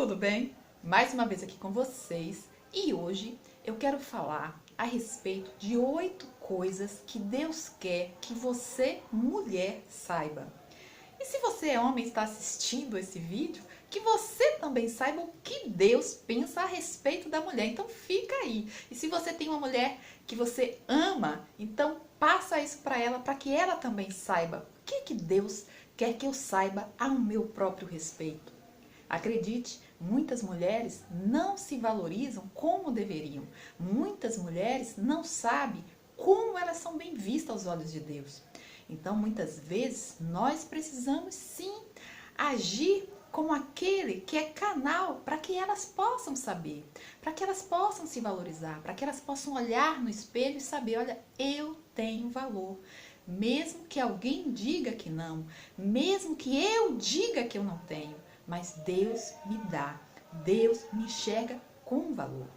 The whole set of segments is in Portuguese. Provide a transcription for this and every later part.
tudo bem? Mais uma vez aqui com vocês e hoje eu quero falar a respeito de 8 coisas que Deus quer que você, mulher, saiba. E se você é homem e está assistindo esse vídeo, que você também saiba o que Deus pensa a respeito da mulher. Então fica aí. E se você tem uma mulher que você ama, então passa isso para ela, para que ela também saiba o que Deus quer que eu saiba ao meu próprio respeito. Acredite, muitas mulheres não se valorizam como deveriam. Muitas mulheres não sabem como elas são bem vistas aos olhos de Deus. Então, muitas vezes, nós precisamos sim agir como aquele que é canal para que elas possam saber, para que elas possam se valorizar, para que elas possam olhar no espelho e saber, olha, eu tenho valor. Mesmo que alguém diga que não, mesmo que eu diga que eu não tenho, mas Deus me dá, Deus me enxerga com valor.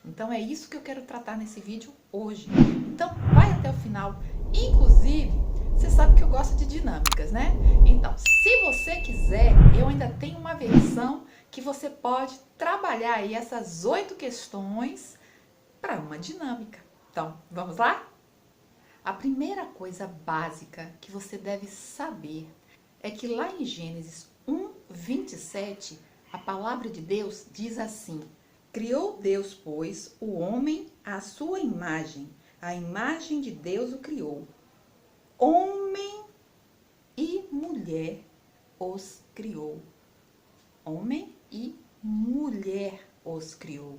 Então é isso que eu quero tratar nesse vídeo hoje. Então vai até o final. Inclusive, você sabe que eu gosto de dinâmicas, né? Então, se você quiser, eu ainda tenho uma versão que você pode trabalhar aí essas 8 questões para uma dinâmica. Então, vamos lá? A primeira coisa básica que você deve saber é que lá em Gênesis 1:27, a palavra de Deus diz assim: criou Deus, pois, o homem à sua imagem, a imagem de Deus o criou. Homem e mulher os criou. Homem e mulher os criou.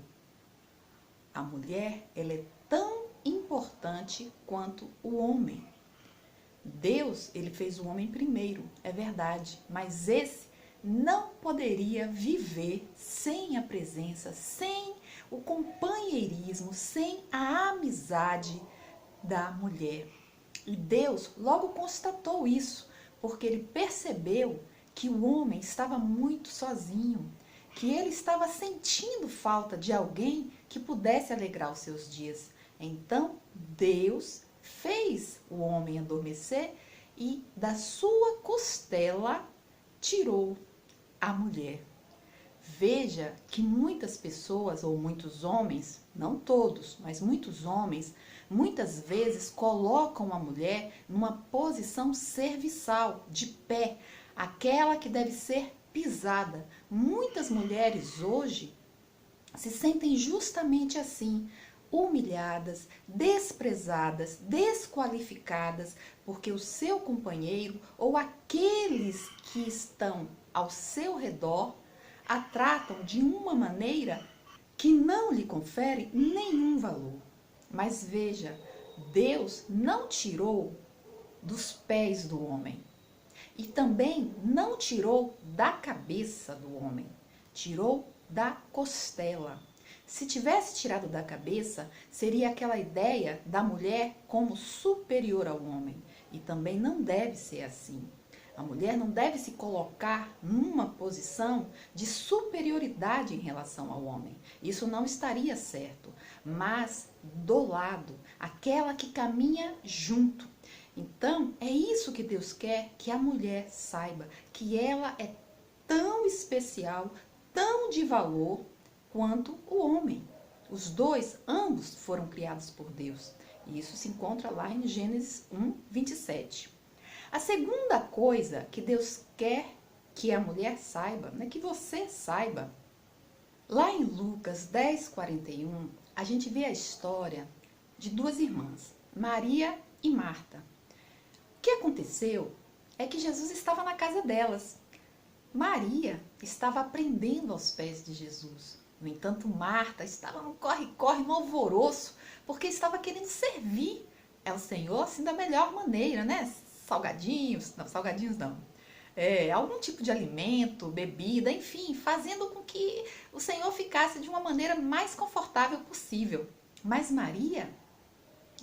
A mulher, ela é tão importante quanto o homem. Deus, ele fez o homem primeiro, é verdade, mas esse não poderia viver sem a presença, sem o companheirismo, sem a amizade da mulher. E Deus logo constatou isso, porque ele percebeu que o homem estava muito sozinho, que ele estava sentindo falta de alguém que pudesse alegrar os seus dias. Então, Deus fez o homem adormecer e da sua costela tirou a mulher. Veja que muitas pessoas, ou muitos homens, não todos, mas muitos homens, muitas vezes colocam a mulher numa posição serviçal, de pé, aquela que deve ser pisada. Muitas mulheres hoje se sentem justamente assim, humilhadas, desprezadas, desqualificadas, porque o seu companheiro ou aqueles que estão ao seu redor a tratam de uma maneira que não lhe confere nenhum valor. Mas veja, Deus não tirou dos pés do homem e também não tirou da cabeça do homem, tirou da costela. Se tivesse tirado da cabeça, seria aquela ideia da mulher como superior ao homem. E também não deve ser assim. A mulher não deve se colocar numa posição de superioridade em relação ao homem. Isso não estaria certo. Mas do lado, aquela que caminha junto. Então, é isso que Deus quer que a mulher saiba, que ela é tão especial, tão de valor, quanto o homem. Os dois, ambos foram criados por Deus. E isso se encontra lá em Gênesis 1:27. A segunda coisa que Deus quer que a mulher saiba, né, que você saiba, lá em Lucas 10:41, a gente vê a história de duas irmãs, Maria e Marta. O que aconteceu é que Jesus estava na casa delas. Maria estava aprendendo aos pés de Jesus. No entanto, Marta estava no corre-corre, no alvoroço, porque estava querendo servir ao Senhor assim da melhor maneira, né? Salgadinhos não. Algum tipo de alimento, bebida, enfim, fazendo com que o Senhor ficasse de uma maneira mais confortável possível. Mas Maria,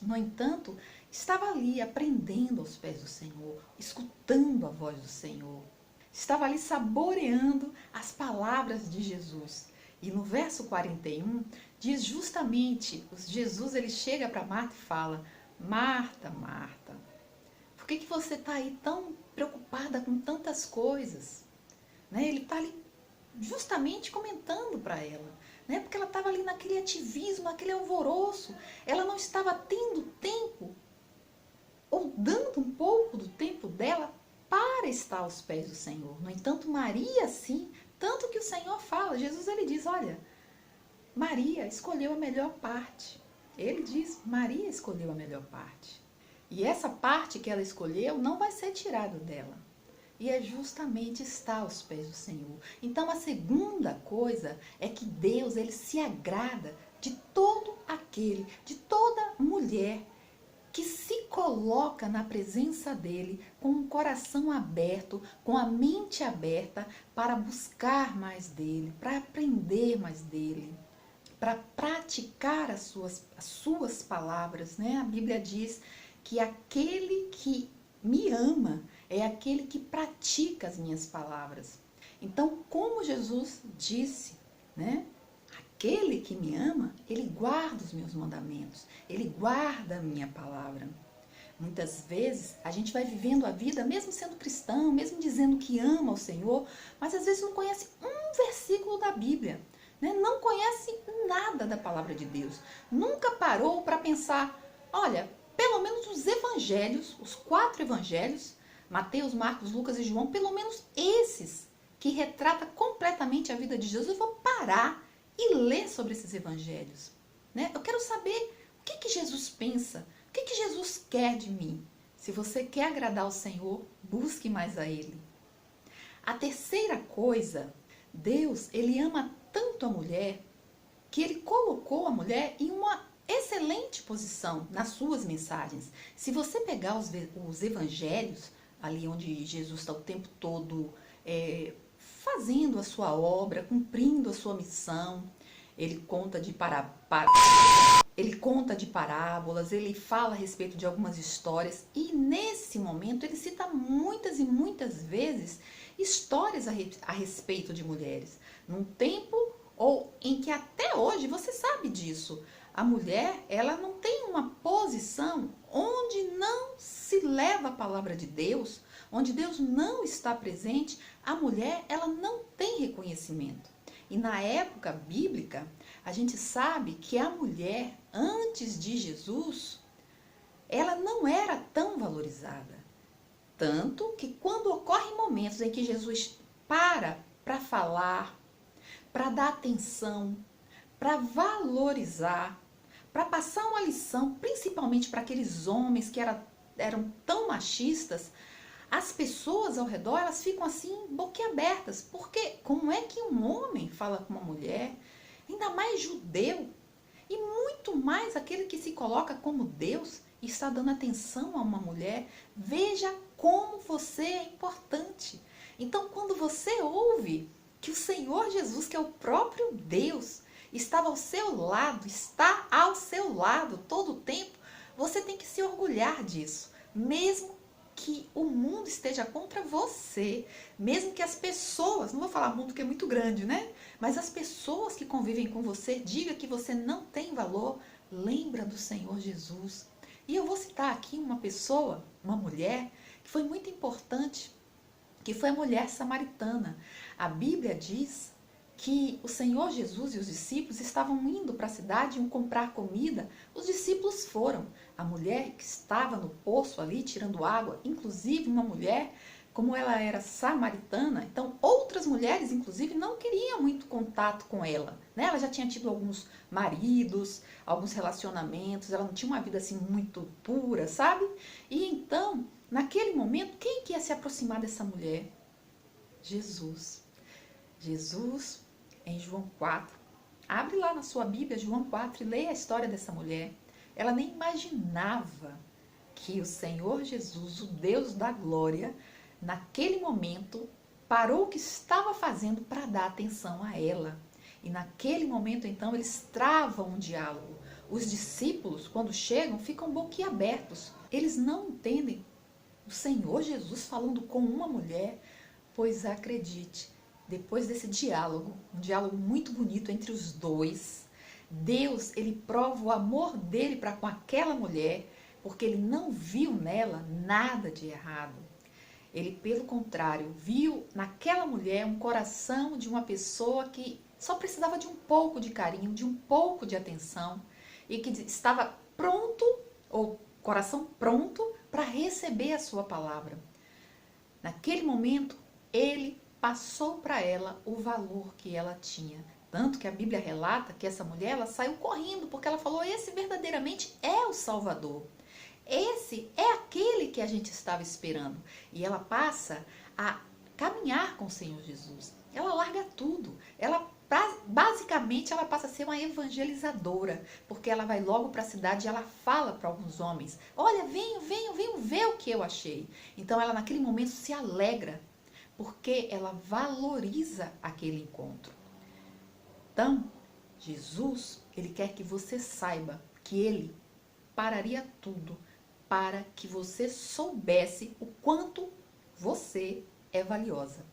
no entanto, estava ali aprendendo aos pés do Senhor, escutando a voz do Senhor. Estava ali saboreando as palavras de Jesus. E no verso 41, diz justamente, Jesus ele chega para Marta e fala: Marta, Marta, por que você está aí tão preocupada com tantas coisas? Né? Ele está ali justamente comentando para ela, né? Porque ela estava ali naquele ativismo, naquele alvoroço. Ela não estava tendo tempo, ou dando um pouco do tempo dela para estar aos pés do Senhor. No entanto, Maria sim, tanto que o Senhor fala, Jesus ele diz, olha, Maria escolheu a melhor parte. Ele diz, Maria escolheu a melhor parte. E essa parte que ela escolheu não vai ser tirada dela. E é justamente estar aos pés do Senhor. Então a segunda coisa é que Deus ele se agrada de todo aquele, de toda mulher que se coloca na presença dele com um coração aberto, com a mente aberta para buscar mais dele, para aprender mais dele, para praticar as suas palavras, né? A Bíblia diz que aquele que me ama é aquele que pratica as minhas palavras. Então, como Jesus disse, né? Aquele que me ama, ele guarda os meus mandamentos, ele guarda a minha palavra. Muitas vezes a gente vai vivendo a vida, mesmo sendo cristão, mesmo dizendo que ama o Senhor, mas às vezes não conhece um versículo da Bíblia, né? Não conhece nada da palavra de Deus. Nunca parou para pensar, olha, pelo menos os evangelhos, os 4 evangelhos, Mateus, Marcos, Lucas e João, pelo menos esses que retrata completamente a vida de Jesus, eu vou parar e ler sobre esses evangelhos, né? Eu quero saber o que Jesus pensa, o que Jesus quer de mim. Se você quer agradar ao Senhor, busque mais a Ele. A terceira coisa, Deus, Ele ama tanto a mulher que Ele colocou a mulher em uma excelente posição nas suas mensagens. Se você pegar os evangelhos, ali onde Jesus está o tempo todo fazendo a sua obra, cumprindo a sua missão, ele conta de parábolas, ele fala a respeito de algumas histórias e nesse momento ele cita muitas e muitas vezes histórias a respeito de mulheres. Num tempo ou em que até hoje, você sabe disso, a mulher ela não tem uma posição onde não se leva a palavra de Deus, onde Deus não está presente, a mulher ela não tem reconhecimento. E na época bíblica, a gente sabe que a mulher, antes de Jesus, ela não era tão valorizada. Tanto que quando ocorrem momentos em que Jesus para falar, para dar atenção, para valorizar, para passar uma lição, principalmente para aqueles homens que eram tão machistas, as pessoas ao redor, elas ficam assim, boquiabertas. Porque como é que um homem fala com uma mulher, ainda mais judeu, e muito mais aquele que se coloca como Deus e está dando atenção a uma mulher? Veja como você é importante. Então, quando você ouve que o Senhor Jesus, que é o próprio Deus, estava ao seu lado, está ao seu lado todo o tempo, você tem que se orgulhar disso. Mesmo que o mundo esteja contra você, mesmo que as pessoas, não vou falar mundo que é muito grande, né? Mas as pessoas que convivem com você digam que você não tem valor, lembra do Senhor Jesus. E eu vou citar aqui uma pessoa, uma mulher, que foi muito importante, que foi a mulher samaritana. A Bíblia diz que o Senhor Jesus e os discípulos estavam indo para a cidade comprar comida. Os discípulos foram. A mulher que estava no poço ali tirando água, inclusive uma mulher, como ela era samaritana, então outras mulheres, inclusive, não queriam muito contato com ela, né? Ela já tinha tido alguns maridos, alguns relacionamentos, ela não tinha uma vida assim muito pura, sabe? E então, naquele momento, quem que ia se aproximar dessa mulher? Jesus. Jesus, em João 4, abre lá na sua Bíblia, João 4, e leia a história dessa mulher. Ela nem imaginava que o Senhor Jesus, o Deus da glória, naquele momento, parou o que estava fazendo para dar atenção a ela. E naquele momento, então, eles travam um diálogo. Os discípulos, quando chegam, ficam boquiabertos. Eles não entendem o Senhor Jesus falando com uma mulher, pois acredite, depois desse diálogo, um diálogo muito bonito entre os dois, Deus, ele prova o amor dele para com aquela mulher, porque ele não viu nela nada de errado. Ele, pelo contrário, viu naquela mulher um coração de uma pessoa que só precisava de um pouco de carinho, de um pouco de atenção e que estava pronto, ou coração pronto, para receber a sua palavra. Naquele momento, ele passou para ela o valor que ela tinha. Tanto que a Bíblia relata que essa mulher, ela saiu correndo, porque ela falou, esse verdadeiramente é o Salvador. Esse é aquele que a gente estava esperando. E ela passa a caminhar com o Senhor Jesus. Ela larga tudo. Basicamente, ela passa a ser uma evangelizadora, porque ela vai logo para a cidade e ela fala para alguns homens, olha, venham ver o que eu achei. Então, ela naquele momento se alegra, porque ela valoriza aquele encontro. Então, Jesus, ele quer que você saiba que ele pararia tudo para que você soubesse o quanto você é valiosa.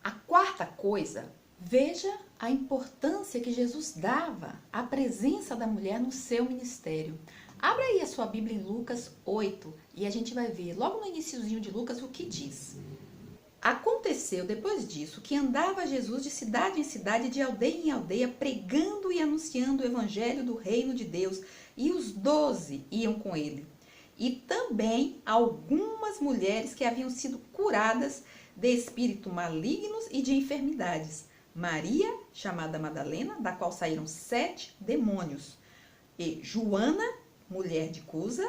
A quarta coisa, veja a importância que Jesus dava à presença da mulher no seu ministério. Abra aí a sua Bíblia em Lucas 8 e a gente vai ver logo no iniciozinho de Lucas o que diz. Aconteceu depois disso que andava Jesus de cidade em cidade, de aldeia em aldeia, pregando e anunciando o evangelho do reino de Deus, e os 12 iam com ele. E também algumas mulheres que haviam sido curadas de espíritos malignos e de enfermidades. Maria, chamada Madalena, da qual saíram 7 demônios. E Joana, mulher de Cusa,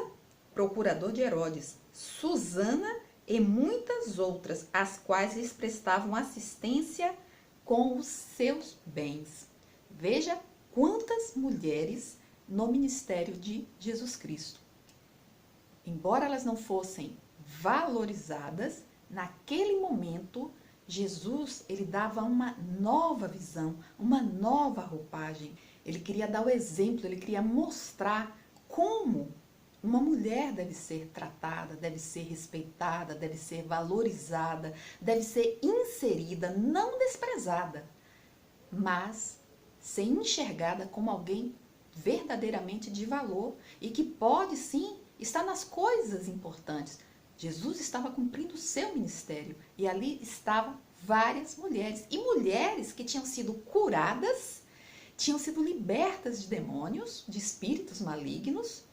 procurador de Herodes. Susana e muitas outras, as quais lhes prestavam assistência com os seus bens. Veja quantas mulheres no ministério de Jesus Cristo. Embora elas não fossem valorizadas, naquele momento, Jesus, ele dava uma nova visão, uma nova roupagem. Ele queria dar o exemplo, ele queria mostrar como uma mulher deve ser tratada, deve ser respeitada, deve ser valorizada, deve ser inserida, não desprezada, mas ser enxergada como alguém verdadeiramente de valor e que pode sim estar nas coisas importantes. Jesus estava cumprindo o seu ministério e ali estavam várias mulheres, e mulheres que tinham sido curadas, tinham sido libertas de demônios, de espíritos malignos.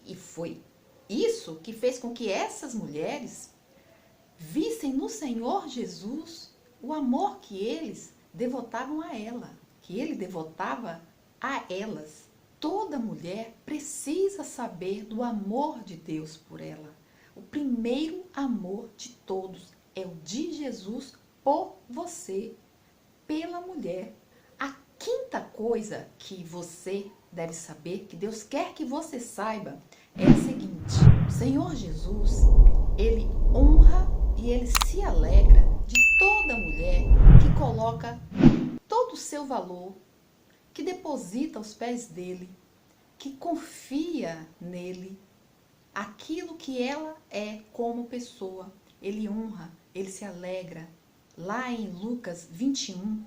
E foi isso que fez com que essas mulheres vissem no Senhor Jesus o amor que eles devotavam a ela, que ele devotava a elas. Toda mulher precisa saber do amor de Deus por ela. O primeiro amor de todos é o de Jesus por você, pela mulher. A quinta coisa que você deve saber, que Deus quer que você saiba, é a seguinte: o Senhor Jesus, ele honra e ele se alegra de toda mulher que coloca todo o seu valor, que deposita aos pés dele, que confia nele, aquilo que ela é como pessoa. Ele honra, ele se alegra. Lá em Lucas 21,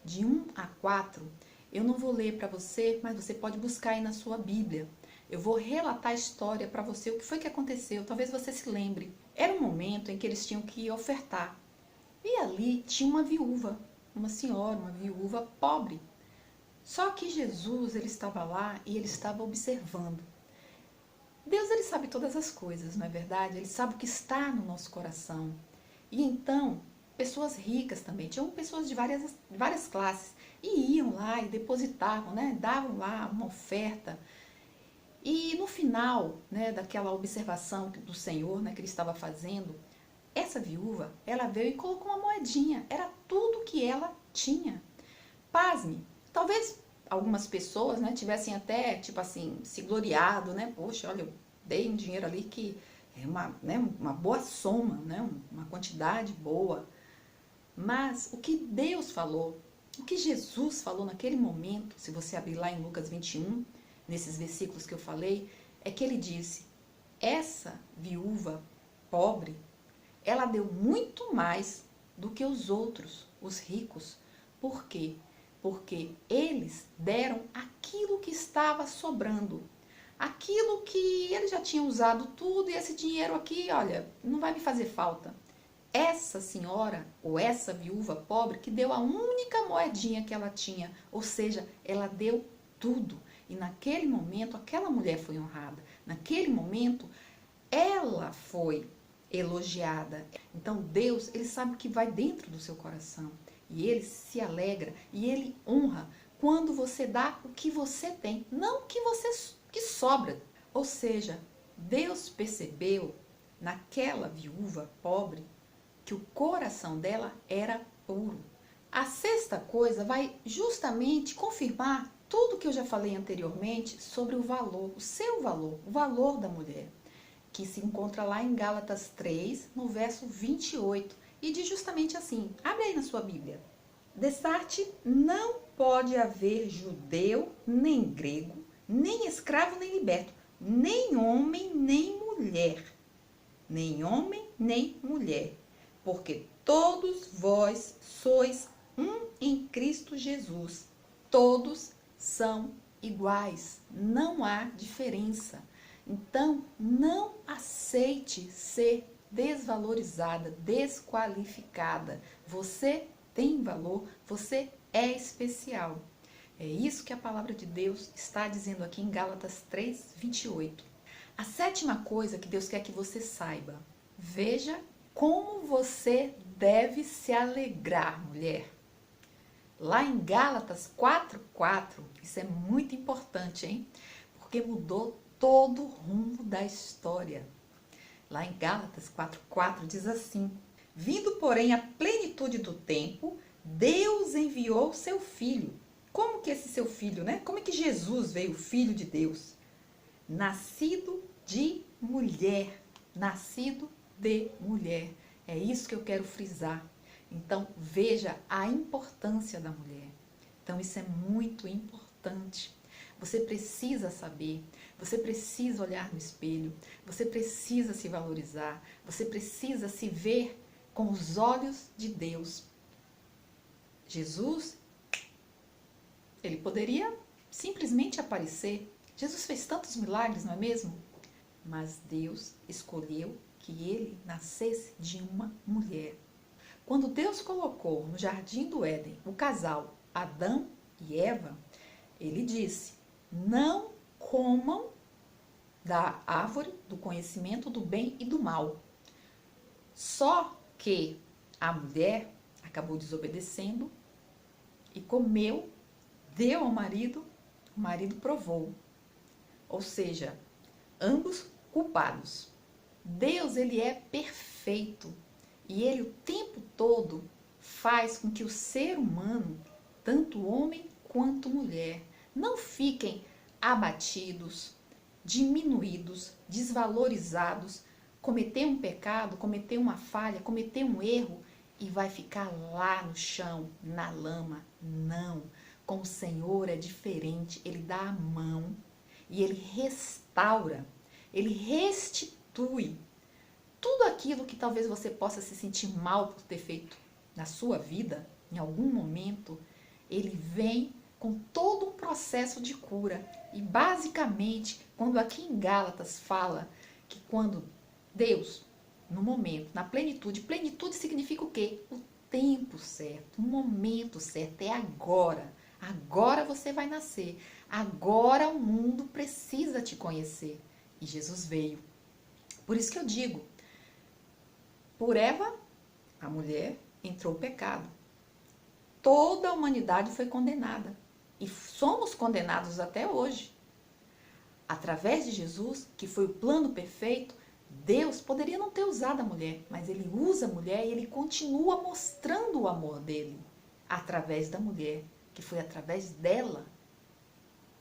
de 1 a 4, eu não vou ler para você, mas você pode buscar aí na sua Bíblia. Eu vou relatar a história para você, o que foi que aconteceu, talvez você se lembre. Era um momento em que eles tinham que ofertar. E ali tinha uma viúva, uma senhora, uma viúva pobre. Só que Jesus, ele estava lá e ele estava observando. Deus, ele sabe todas as coisas, não é verdade? Ele sabe o que está no nosso coração. E então, pessoas ricas também, tinham pessoas de várias classes, e iam lá e depositavam, né? Davam lá uma oferta. E no final, né, daquela observação do Senhor, né, que ele estava fazendo, essa viúva, ela veio e colocou uma moedinha. Era tudo que ela tinha. Pasme, talvez algumas pessoas, né, tivessem até, tipo assim, se gloriado, né? Poxa, olha, eu dei um dinheiro ali que é uma boa soma, né, uma quantidade boa. Mas o que Deus falou, o que Jesus falou naquele momento, se você abrir lá em Lucas 21, nesses versículos que eu falei, é que ele disse: essa viúva pobre, ela deu muito mais do que os outros, os ricos. Por quê? Porque eles deram aquilo que estava sobrando, aquilo que eles já tinham usado tudo, e esse dinheiro aqui, olha, não vai me fazer falta. essa senhora ou essa viúva pobre que deu a única moedinha que ela tinha, ou seja, ela deu tudo. E naquele momento, aquela mulher foi honrada. Naquele momento, ela foi elogiada. Então Deus, ele sabe o que vai dentro do seu coração. E ele se alegra e ele honra quando você dá o que você tem, não o que sobra. Ou seja, Deus percebeu naquela viúva pobre que o coração dela era puro. A sexta coisa vai justamente confirmar tudo que eu já falei anteriormente sobre o valor, o seu valor, o valor da mulher, que se encontra lá em Gálatas 3, no verso 28, e diz justamente assim, abre aí na sua Bíblia. Destarte, não pode haver judeu, nem grego, nem escravo, nem liberto, nem homem, nem mulher. Nem homem, nem mulher. Porque todos vós sois um em Cristo Jesus. Todos são iguais. Não há diferença. Então, não aceite ser desvalorizada, desqualificada. Você tem valor, você é especial. É isso que a palavra de Deus está dizendo aqui em Gálatas 3, 28. A sétima coisa que Deus quer que você saiba, veja como você deve se alegrar, mulher. Lá em Gálatas 4:4, isso é muito importante, hein? Porque mudou todo o rumo da história. Lá em Gálatas 4:4 diz assim: vindo, porém, a plenitude do tempo, Deus enviou seu filho. Como que esse seu filho, né? Como é que Jesus veio, o filho de Deus? Nascido de mulher. Nascido de mulher. É isso que eu quero frisar. Então, veja a importância da mulher. Então, isso é muito importante. Você precisa saber, você precisa olhar no espelho, você precisa se valorizar, você precisa se ver com os olhos de Deus. Jesus, ele poderia simplesmente aparecer. Jesus fez tantos milagres, não é mesmo? Mas Deus escolheu que ele nascesse de uma mulher. Quando Deus colocou no jardim do Éden o casal Adão e Eva, ele disse: não comam da árvore do conhecimento do bem e do mal. Só que a mulher acabou desobedecendo e comeu, deu ao marido, o marido provou. Ou seja, ambos culpados. Deus, ele é perfeito e ele o tempo todo faz com que o ser humano, tanto homem quanto mulher, não fiquem abatidos, diminuídos, desvalorizados, cometer um pecado, cometer uma falha, cometer um erro e vai ficar lá no chão, na lama. Não. Com o Senhor é diferente. Ele dá a mão e ele restaura, ele restitui tudo aquilo que talvez você possa se sentir mal por ter feito na sua vida, em algum momento. Ele vem com todo um processo de cura. E basicamente, quando aqui em Gálatas fala que quando Deus, no momento, na plenitude, plenitude significa o quê? O tempo certo, o momento certo, é agora. Agora você vai nascer. Agora o mundo precisa te conhecer. E Jesus veio. Por isso que eu digo, por Eva, a mulher, entrou o pecado. Toda a humanidade foi condenada. E somos condenados até hoje. Através de Jesus, que foi o plano perfeito, Deus poderia não ter usado a mulher, mas ele usa a mulher e ele continua mostrando o amor dele através da mulher, que foi através dela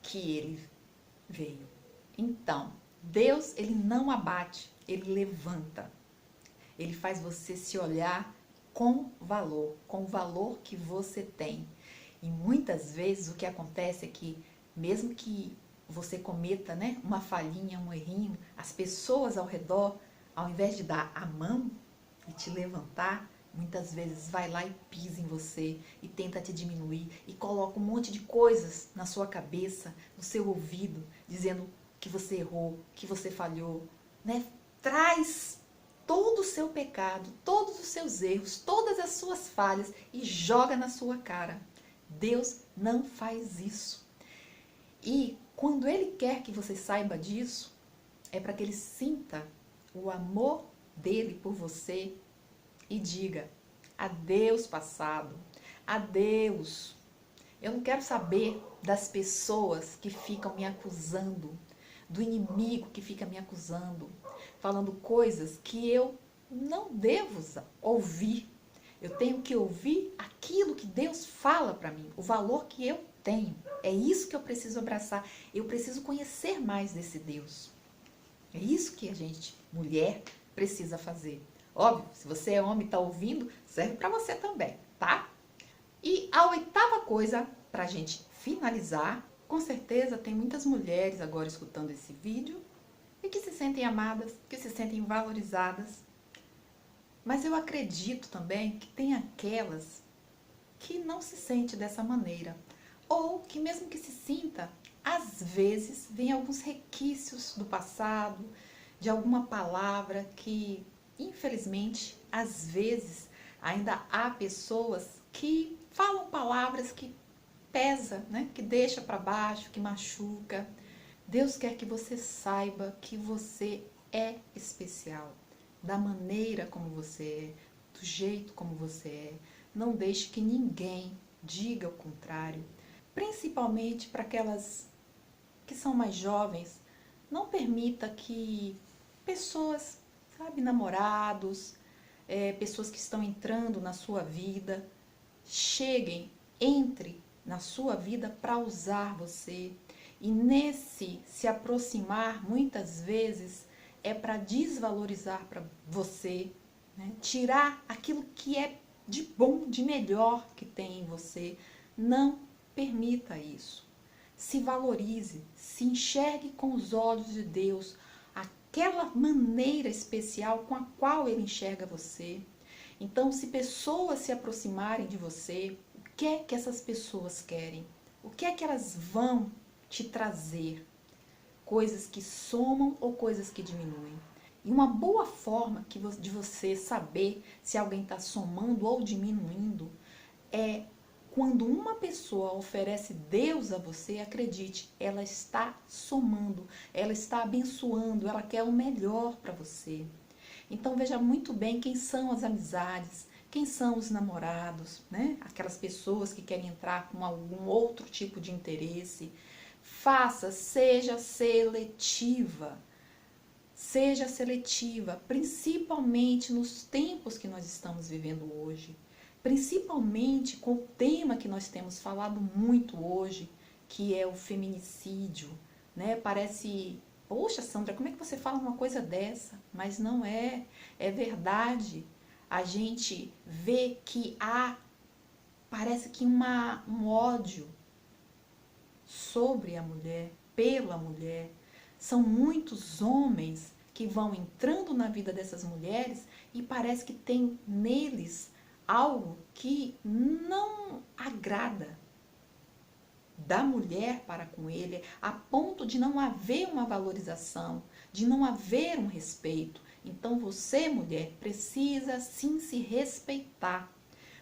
que ele veio. Então, Deus, ele não abate, ele levanta. Ele faz você se olhar com o valor que você tem. E muitas vezes o que acontece é que, mesmo que você cometa, né, uma falhinha, um errinho, as pessoas ao redor, ao invés de dar a mão e te levantar, muitas vezes vai lá e pisa em você e tenta te diminuir e coloca um monte de coisas na sua cabeça, no seu ouvido, dizendo que você errou, que você falhou, né? Traz todo o seu pecado, todos os seus erros, todas as suas falhas e joga na sua cara. Deus não faz isso. E quando Ele quer que você saiba disso, é para que Ele sinta o amor dele por você e diga: adeus passado, adeus. Eu não quero saber das pessoas que ficam me acusando, do inimigo que fica me acusando, falando coisas que eu não devo ouvir. Eu tenho que ouvir aquilo que Deus fala para mim, o valor que eu tenho. É isso que eu preciso abraçar. Eu preciso conhecer mais desse Deus. É isso que a gente, mulher, precisa fazer. Óbvio, se você é homem e está ouvindo, serve para você também, tá? E a oitava coisa, para a gente finalizar, com certeza tem muitas mulheres agora escutando esse vídeo e que se sentem amadas, que se sentem valorizadas. Mas eu acredito também que tem aquelas que não se sentem dessa maneira. Ou que mesmo que se sinta, às vezes vem alguns requisitos do passado, de alguma palavra que, infelizmente, às vezes ainda há pessoas que falam palavras que pesa, né? Que deixa para baixo, que machuca. Deus quer que você saiba que você é especial, da maneira como você é, do jeito como você é. Não deixe que ninguém diga o contrário. Principalmente para aquelas que são mais jovens, não permita que pessoas, sabe, namorados, pessoas que estão entrando na sua vida, entre na sua vida para usar você. E nesse se aproximar, muitas vezes, é para desvalorizar para você, né? Tirar aquilo que é de bom, de melhor que tem em você. Não permita isso. Se valorize, se enxergue com os olhos de Deus, aquela maneira especial com a qual Ele enxerga você. Então, se pessoas se aproximarem de você, o que é que essas pessoas querem? O que é que elas vão te trazer? Coisas que somam ou coisas que diminuem? E uma boa forma de você saber se alguém está somando ou diminuindo é quando uma pessoa oferece Deus a você, acredite, ela está somando, ela está abençoando, ela quer o melhor para você. Então veja muito bem quem são as amizades, quem são os namorados, né? Aquelas pessoas que querem entrar com algum outro tipo de interesse. Seja seletiva. Seja seletiva, principalmente nos tempos que nós estamos vivendo hoje. Principalmente com o tema que nós temos falado muito hoje, que é o feminicídio, né? Parece, poxa, Sandra, como é que você fala uma coisa dessa? Mas não é, é verdade. A gente vê que parece que um ódio sobre a mulher, pela mulher. São muitos homens que vão entrando na vida dessas mulheres e parece que tem neles algo que não agrada da mulher para com ele, a ponto de não haver uma valorização, de não haver um respeito. Então você, mulher, precisa sim se respeitar,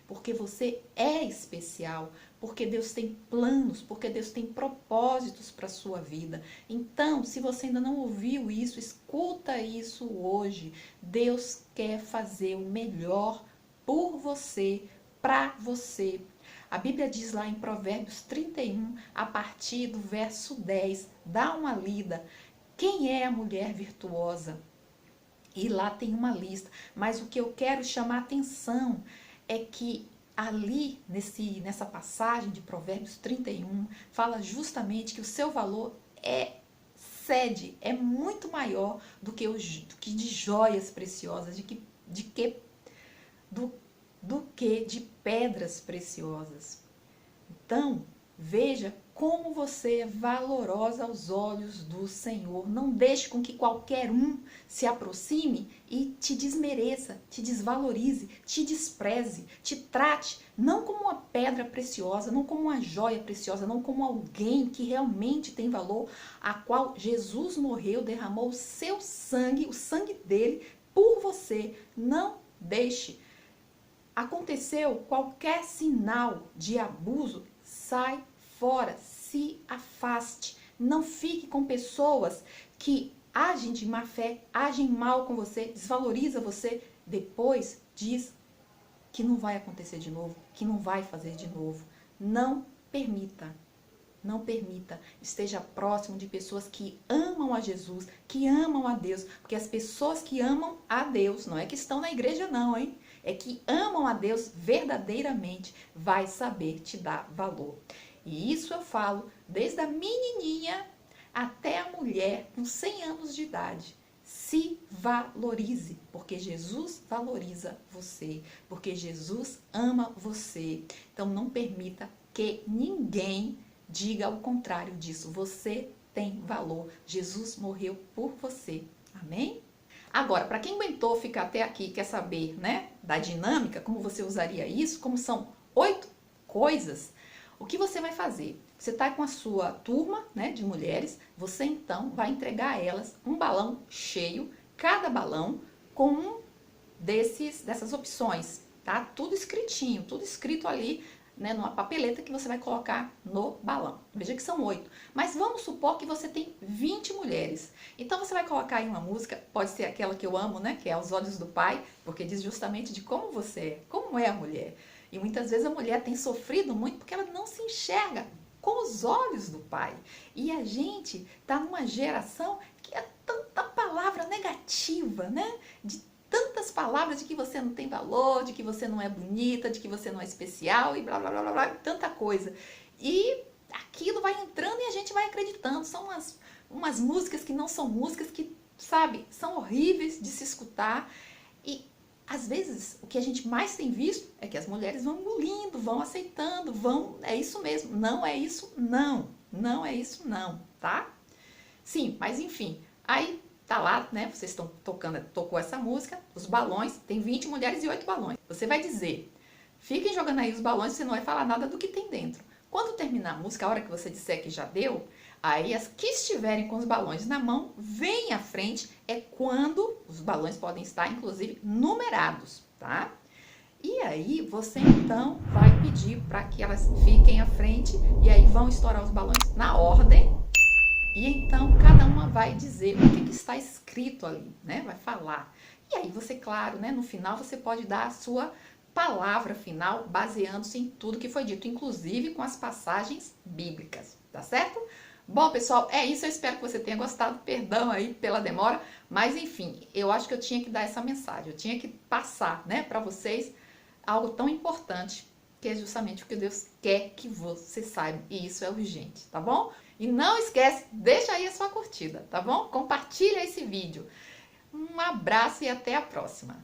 porque você é especial, porque Deus tem planos, porque Deus tem propósitos para a sua vida. Então, se você ainda não ouviu isso, escuta isso hoje. Deus quer fazer o melhor por você, para você. A Bíblia diz lá em Provérbios 31, a partir do verso 10, dá uma lida. Quem é a mulher virtuosa? E lá tem uma lista, mas o que eu quero chamar a atenção é que ali, nessa passagem de Provérbios 31, fala justamente que o seu valor é muito maior do que de joias preciosas, do que de pedras preciosas. Então, veja como você é valorosa aos olhos do Senhor. Não deixe com que qualquer um se aproxime e te desmereça, te desvalorize, te despreze, te trate não como uma pedra preciosa, não como uma joia preciosa, não como alguém que realmente tem valor, a qual Jesus morreu, derramou o seu sangue, o sangue dele, por você. Não deixe. Aconteceu qualquer sinal de abuso, sai fora, se afaste. Não fique com pessoas que agem de má fé, agem mal com você, desvaloriza você, depois diz que não vai acontecer de novo, que não vai fazer de novo. Não permita. Não permita. Esteja próximo de pessoas que amam a Jesus, que amam a Deus. Porque as pessoas que amam a Deus, não é que estão na igreja não, hein? É que amam a Deus verdadeiramente, vai saber te dar valor. E isso eu falo desde a menininha até a mulher com 100 anos de idade. Se valorize, porque Jesus valoriza você, porque Jesus ama você. Então não permita que ninguém diga o contrário disso. Você tem valor. Jesus morreu por você. Amém? Agora, para quem aguentou ficar até aqui, quer saber, né, da dinâmica, como você usaria isso, como são 8 coisas, o que você vai fazer? Você está com a sua turma, né, de mulheres, você então vai entregar a elas um balão cheio, cada balão com um dessas opções, tá? Tudo escritinho, tudo escrito ali, né, numa papeleta que você vai colocar no balão. Veja que são 8. Mas vamos supor que você tem 20 mulheres. Então você vai colocar aí uma música, pode ser aquela que eu amo, né, que é Aos Olhos do Pai, porque diz justamente de como você é, como é a mulher. E muitas vezes a mulher tem sofrido muito porque ela não se enxerga com os olhos do Pai. E a gente tá numa geração que é tanta palavra negativa, né? De tantas palavras de que você não tem valor, de que você não é bonita, de que você não é especial e blá, blá, blá, blá, blá, tanta coisa. E aquilo vai entrando e a gente vai acreditando. São umas músicas que não são músicas, que, sabe, são horríveis de se escutar. E, às vezes, o que a gente mais tem visto é que as mulheres vão engolindo, vão aceitando, é isso mesmo. Não é isso, não. Não é isso, não, tá? Sim, mas enfim, aí tá lá, né, vocês estão tocou essa música, os balões, tem 20 mulheres e 8 balões. Você vai dizer, fiquem jogando aí os balões, você não vai falar nada do que tem dentro. Quando terminar a música, a hora que você disser que já deu, aí as que estiverem com os balões na mão, vem à frente, é quando os balões podem estar, inclusive, numerados, tá? E aí você então vai pedir para que elas fiquem à frente e aí vão estourar os balões na ordem. E então cada uma vai dizer o que está escrito ali, né? Vai falar. E aí você, claro, né? No final você pode dar a sua palavra final baseando-se em tudo que foi dito, inclusive com as passagens bíblicas, tá certo? Bom, pessoal, é isso. Eu espero que você tenha gostado. Perdão aí pela demora, mas enfim, eu acho que eu tinha que dar essa mensagem. Eu tinha que passar, né, para vocês algo tão importante, que é justamente o que Deus quer que você saiba. E isso é urgente, tá bom? E não esquece, deixa aí a sua curtida, tá bom? Compartilha esse vídeo. Um abraço e até a próxima.